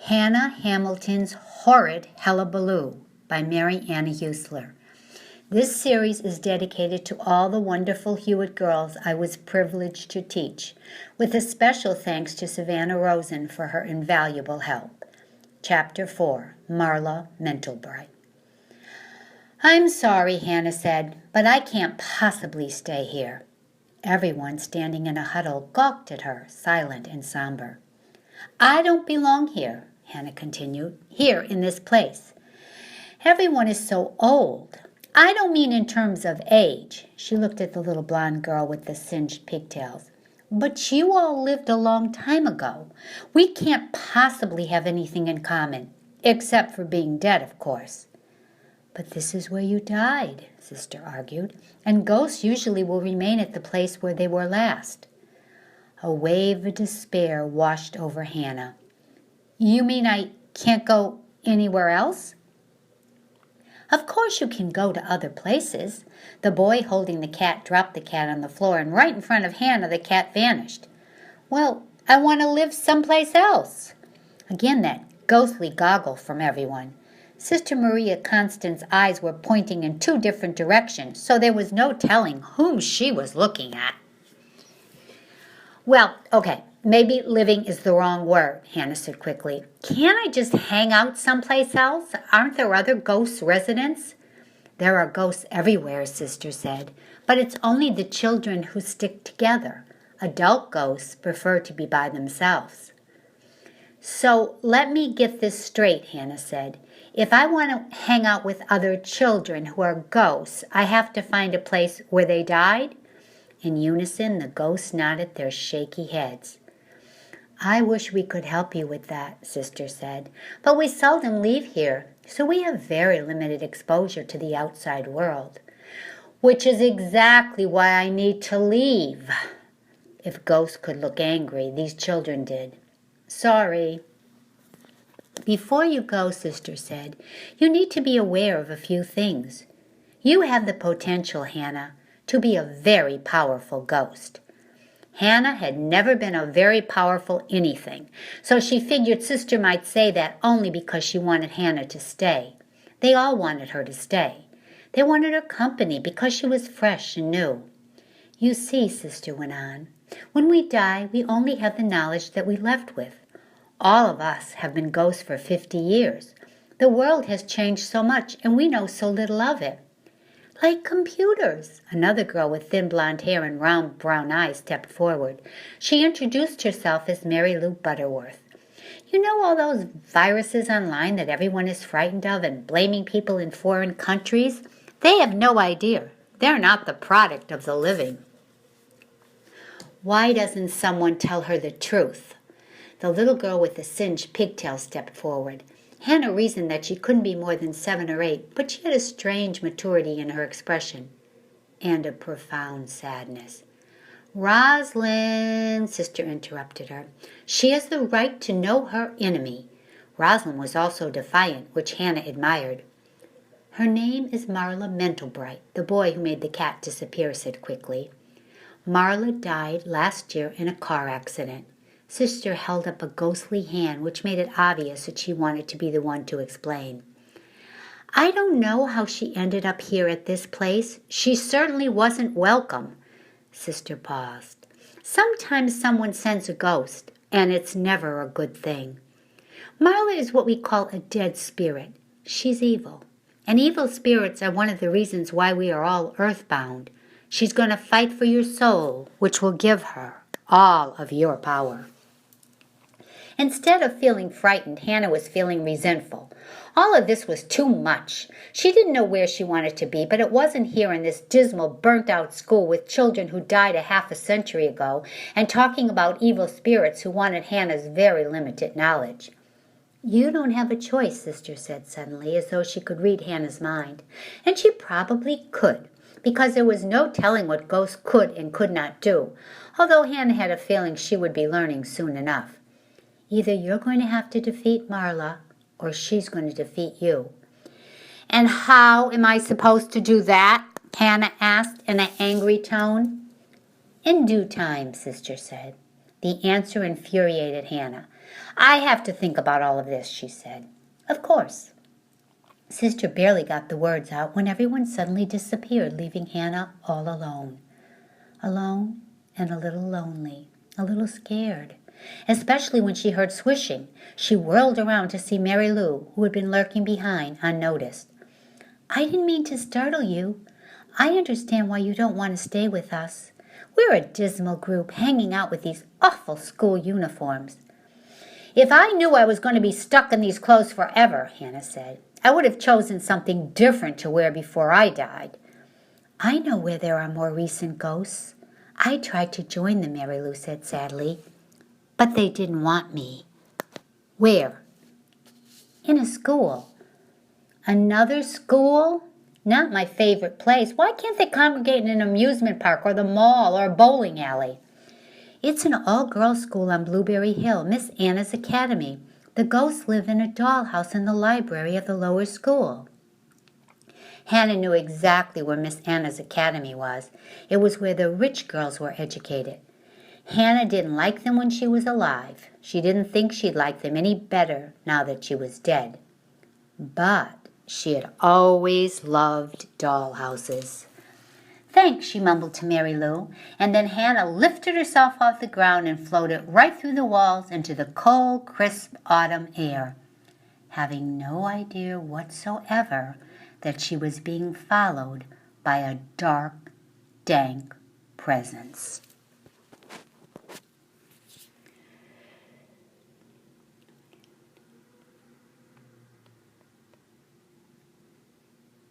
Hannah Hamilton's Horrid Hullabaloo by Mary Anna Huesler. This series is dedicated to all the wonderful Hewitt girls I was privileged to teach, with a special thanks to Savannah Rosen for her invaluable help. Chapter 4, Marla Mentalbright. "I'm sorry," Hannah said, "but I can't possibly stay here." Everyone standing in a huddle gawked at her, silent and somber. "I don't belong here," Hannah continued, "here in this place. Everyone is so old. I don't mean in terms of age." She looked at the little blonde girl with the singed pigtails. "But you all lived a long time ago. We can't possibly have anything in common, except for being dead, of course." "But this is where you died," Sister argued, "and ghosts usually will remain at the place where they were last." A wave of despair washed over Hannah. "You mean I can't go anywhere else?" "Of course you can go to other places." The boy holding the cat dropped the cat on the floor, and right in front of Hannah the cat vanished. "Well, I want to live someplace else." Again that ghostly goggle from everyone. Sister Maria Constance's eyes were pointing in two different directions, so there was no telling whom she was looking at. "Well, okay, maybe living is the wrong word," Hannah said quickly. "Can't I just hang out someplace else? Aren't there other ghost residents?" "There are ghosts everywhere," Sister said, "but it's only the children who stick together. Adult ghosts prefer to be by themselves." "So let me get this straight," Hannah said. "If I want to hang out with other children who are ghosts, I have to find a place where they died?" In unison, the ghosts nodded their shaky heads. "I wish we could help you with that," Sister said, "but we seldom leave here, so we have very limited exposure to the outside world." "Which is exactly why I need to leave." If ghosts could look angry, these children did. "Sorry." "Before you go," Sister said, "you need to be aware of a few things. You have the potential, Hannah, to be a very powerful ghost." Hannah had never been a very powerful anything, so she figured Sister might say that only because she wanted Hannah to stay. They all wanted her to stay. They wanted her company because she was fresh and new. "You see," Sister went on, "when we die, we only have the knowledge that we left with. All of us have been ghosts for 50 years. The world has changed so much, and we know so little of it." "Like computers," another girl with thin blonde hair and round brown eyes stepped forward. She introduced herself as Mary Lou Butterworth. "You know all those viruses online that everyone is frightened of and blaming people in foreign countries? They have no idea. They're not the product of the living." "Why doesn't someone tell her the truth?" The little girl with the singed pigtail stepped forward. Hannah reasoned that she couldn't be more than 7 or 8, but she had a strange maturity in her expression and a profound sadness. "Rosalind," Sister interrupted her. "She has the right to know her enemy." Rosalind was also defiant, which Hannah admired. "Her name is Marla Mentalbright," the boy who made the cat disappear said quickly. "Marla died last year in a car accident." Sister held up a ghostly hand, which made it obvious that she wanted to be the one to explain. "I don't know how she ended up here at this place. She certainly wasn't welcome." Sister paused. "Sometimes someone sends a ghost, and it's never a good thing. Marla is what we call a dead spirit. She's evil. And evil spirits are one of the reasons why we are all earthbound. She's going to fight for your soul, which will give her all of your power." Instead of feeling frightened, Hannah was feeling resentful. All of this was too much. She didn't know where she wanted to be, but it wasn't here in this dismal, burnt-out school with children who died a half a century ago and talking about evil spirits who wanted Hannah's very limited knowledge. "You don't have a choice," Sister said suddenly, as though she could read Hannah's mind. And she probably could, because there was no telling what ghosts could and could not do, although Hannah had a feeling she would be learning soon enough. "Either you're going to have to defeat Marla, or she's going to defeat you." "And how am I supposed to do that?" Hannah asked in an angry tone. "In due time," Sister said. The answer infuriated Hannah. "I have to think about all of this," she said. "Of course." Sister barely got the words out when everyone suddenly disappeared, leaving Hannah all alone. Alone and a little lonely, a little scared, especially when she heard swishing. She whirled around to see Mary Lou, who had been lurking behind, unnoticed. "I didn't mean to startle you. I understand why you don't want to stay with us. We're a dismal group hanging out with these awful school uniforms." "If I knew I was going to be stuck in these clothes forever," Hannah said, "I would have chosen something different to wear before I died." "I know where there are more recent ghosts. I tried to join them," Mary Lou said sadly, "but they didn't want me." "Where?" "In a school." "Another school? Not my favorite place. Why can't they congregate in an amusement park or the mall or a bowling alley?" "It's an all-girls school on Blueberry Hill, Miss Anna's academy. The ghosts live in a dollhouse in the library of the lower school." Hannah knew exactly where Miss Anna's academy was. It was where the rich girls were educated. Hannah didn't like them when she was alive. She didn't think she'd like them any better now that she was dead. But she had always loved dollhouses. "Thanks," she mumbled to Mary Lou, and then Hannah lifted herself off the ground and floated right through the walls into the cold, crisp autumn air, having no idea whatsoever that she was being followed by a dark, dank presence.